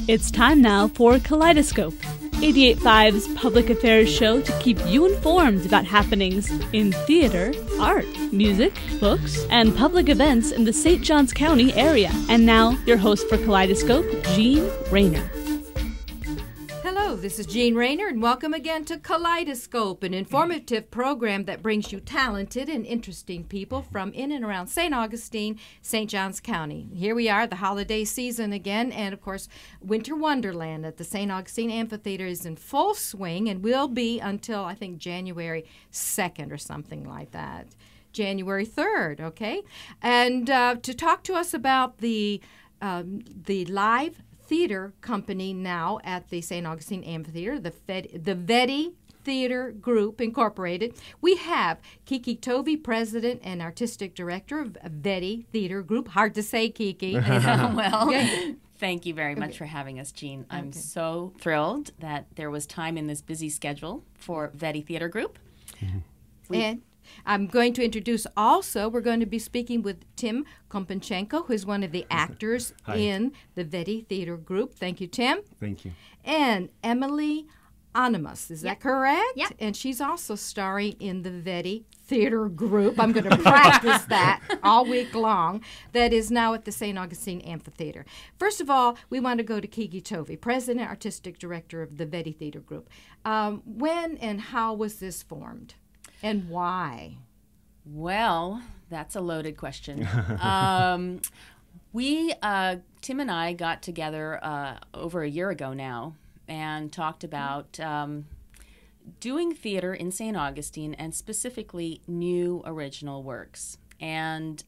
It's time now for Kaleidoscope, 88.5's public affairs show to keep you informed about happenings in theater, art, music, books, and public events in the St. Johns County area. And now, your host for Kaleidoscope, Jean Rahner. Hello, this is Jean Rahner, and welcome again to Kaleidoscope, an informative program that brings you talented and interesting people from in and around St. Augustine, St. Johns County. Here we are, the holiday season again, and of course, Winter Wonderland at the St. Augustine Amphitheater is in full swing and will be until, I think, January 2nd or something like that. January 3rd, okay? And to talk to us about the live theater company now at the St. Augustine Amphitheater, the Veddy Theater Group Incorporated. We have Kiki Tovey, President and Artistic Director of Veddy Theater Group. Hard to say, Kiki. Well, yeah. Thank you very much for having us, Jean. I'm so thrilled that there was time in this busy schedule for Veddy Theater Group. And I'm going to introduce also, we're going to be speaking with Tim Kompanchenko, who is one of the actors in the Veddy Theater Group. Thank you, Tim. Thank you. And Emily Onimus, is that correct? Yeah. And she's also starring in the Veddy Theater Group. I'm going to practice that all week long. That is now at the St. Augustine Amphitheater. First of all, we want to go to Kiki Tovey, President, Artistic Director of the Veddy Theater Group. When and how was this formed? And why? Well, that's a loaded question. Tim and I got together over a year ago now and talked about doing theater in St. Augustine and specifically new original works. And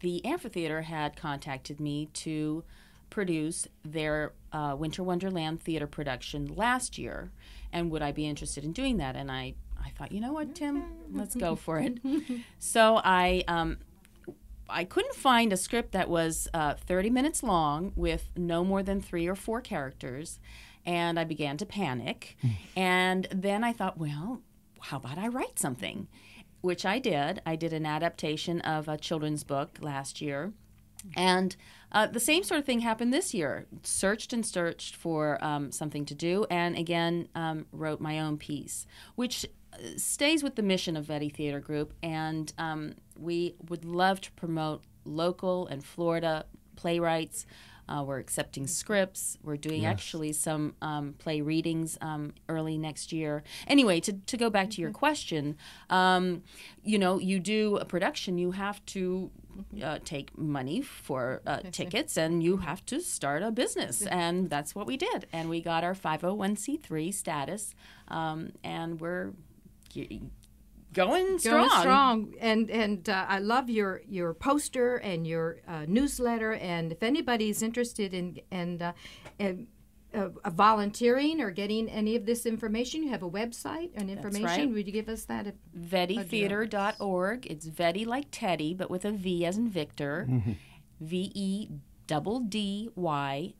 the amphitheater had contacted me to produce their Winter Wonderland theater production last year, and would I be interested in doing that? And I thought, you know what, Tim, let's go for it. So I couldn't find a script that was 30 minutes long with no more than 3 or 4 characters, and I began to panic. And then I thought, well, how about I write something? Which I did. I did an adaptation of a children's book last year. And the same sort of thing happened this year. Searched and searched for something to do, and again wrote my own piece, which stays with the mission of Veddy Theater Group, and we would love to promote local and Florida playwrights. We're accepting scripts. We're doing actually some play readings early next year. Anyway, to go back to your question, you do a production, you have to take money for tickets, and you have to start a business, and that's what we did. And we got our 501c3 status, and we're going strong. And I love your poster and your newsletter. And if anybody's interested in volunteering or getting any of this information, you have a website and information. That's right. Would you give us that? VeddyTheater.org. It's Veddy like Teddy, but with a V as in Victor. VEDDY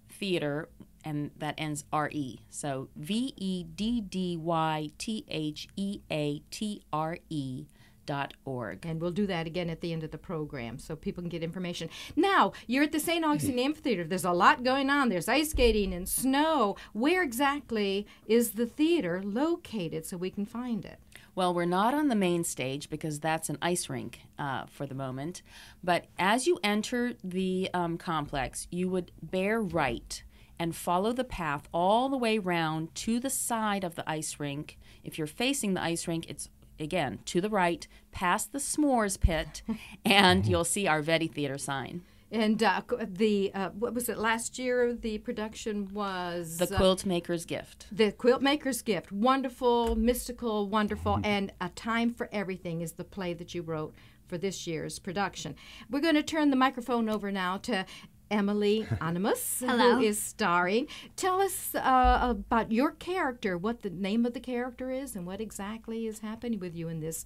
Theater, and that ends RE. So VEDDYTHEATRE.org. And we'll do that again at the end of the program so people can get information. Now, you're at the St. Augustine Amphitheater. There's a lot going on. There's ice skating and snow. Where exactly is the theater located so we can find it? Well, we're not on the main stage because that's an ice rink for the moment. But as you enter the complex, you would bear right and follow the path all the way round to the side of the ice rink. If you're facing the ice rink, it's, again, to the right, past the s'mores pit, and you'll see our Veddy Theater sign. And what was it, last year the production was? The Quilt Maker's Gift. The Quilt Maker's Gift. Wonderful, mystical, wonderful, and A Time for Everything is the play that you wrote for this year's production. We're going to turn the microphone over now to Emily Onimus, who is starring. Tell us about your character, what the name of the character is, and what exactly is happening with you in this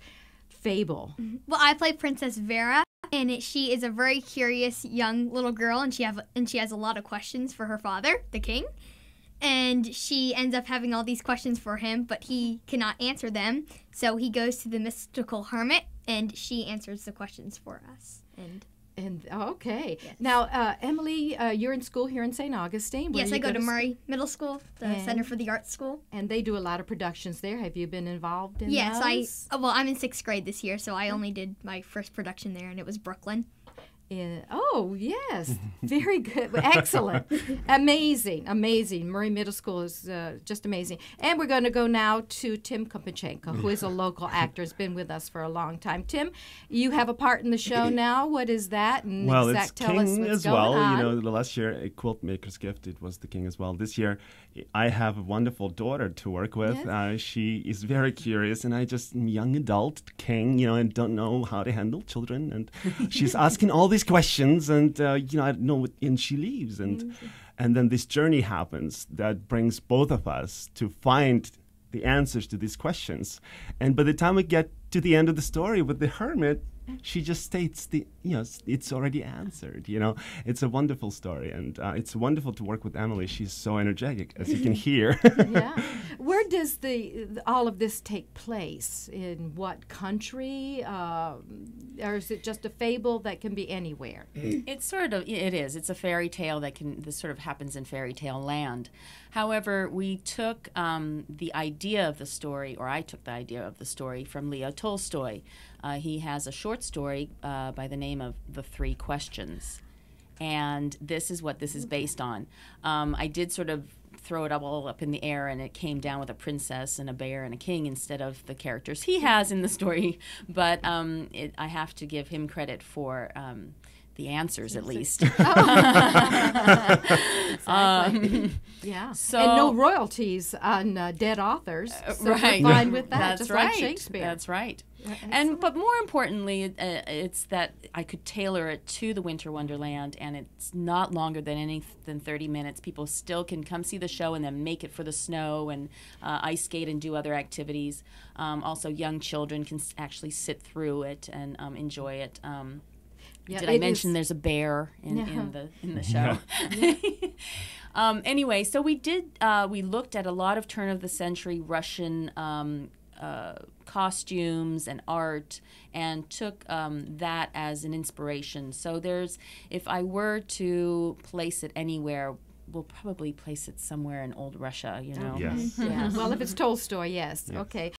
fable. Well, I play Princess Vera, and she is a very curious young little girl, and she has a lot of questions for her father, the king. And she ends up having all these questions for him, but he cannot answer them. So he goes to the mystical hermit, and she answers the questions for us. And And okay. Yes. Now, Emily, you're in school here in St. Augustine. Where Yes, you I go to school? Murray Middle School, the And- Center for the Arts School. And they do a lot of productions there. Have you been involved in Yes, those? well, I'm in 6th grade this year, so I only did my first production there, and it was Brooklyn. Oh, yes. Very good. Excellent. Amazing. Murray Middle School is just amazing. And we're going to go now to Tim Kompanchenko, who is a local actor, has been with us for a long time. Tim, you have a part in the show now. What is that? And Well, it's tell us King what's as going well. on. You know, the last year, A Quilt Maker's Gift, it was the King as well. This year, I have a wonderful daughter to work with. Yes. She is very curious, and I just am a young adult king, and don't know how to handle children. And she's asking all these questions, and, I don't know, and she leaves. And then this journey happens that brings both of us to find the answers to these questions. And by the time we get to the end of the story with the hermit, she just states it's already answered. It's a wonderful story, and it's wonderful to work with Emily. She's so energetic, as you can hear. Yeah. Where does all of this take place? In what country? Or is it just a fable that can be anywhere? It is. It's a fairy tale this sort of happens in fairy tale land. However, we took the idea of the story, or I took the idea of the story from Leo Tolstoy. He has a short story by the name of The Three Questions. And this is what this is based on. I did sort of throw it all up in the air, and it came down with a princess and a bear and a king instead of the characters he has in the story. But I have to give him credit for the answers, at least. Exactly. Yeah. So, and no royalties on dead authors. So right. we're fine with that, That's just right. like Shakespeare. That's right. Excellent. But more importantly, it's that I could tailor it to the Winter Wonderland, and it's not longer than 30 minutes. People still can come see the show and then make it for the snow and ice skate and do other activities. Also, young children can actually sit through it and enjoy it. Did I mention there's a bear in the show? Anyway, so we looked at a lot of turn of the century Russian costumes and art, and took that as an inspiration. So if I were to place it anywhere, we'll probably place it somewhere in old Russia, Yes. Yeah. Well, if it's Tolstoy, yes. Yeah. Okay.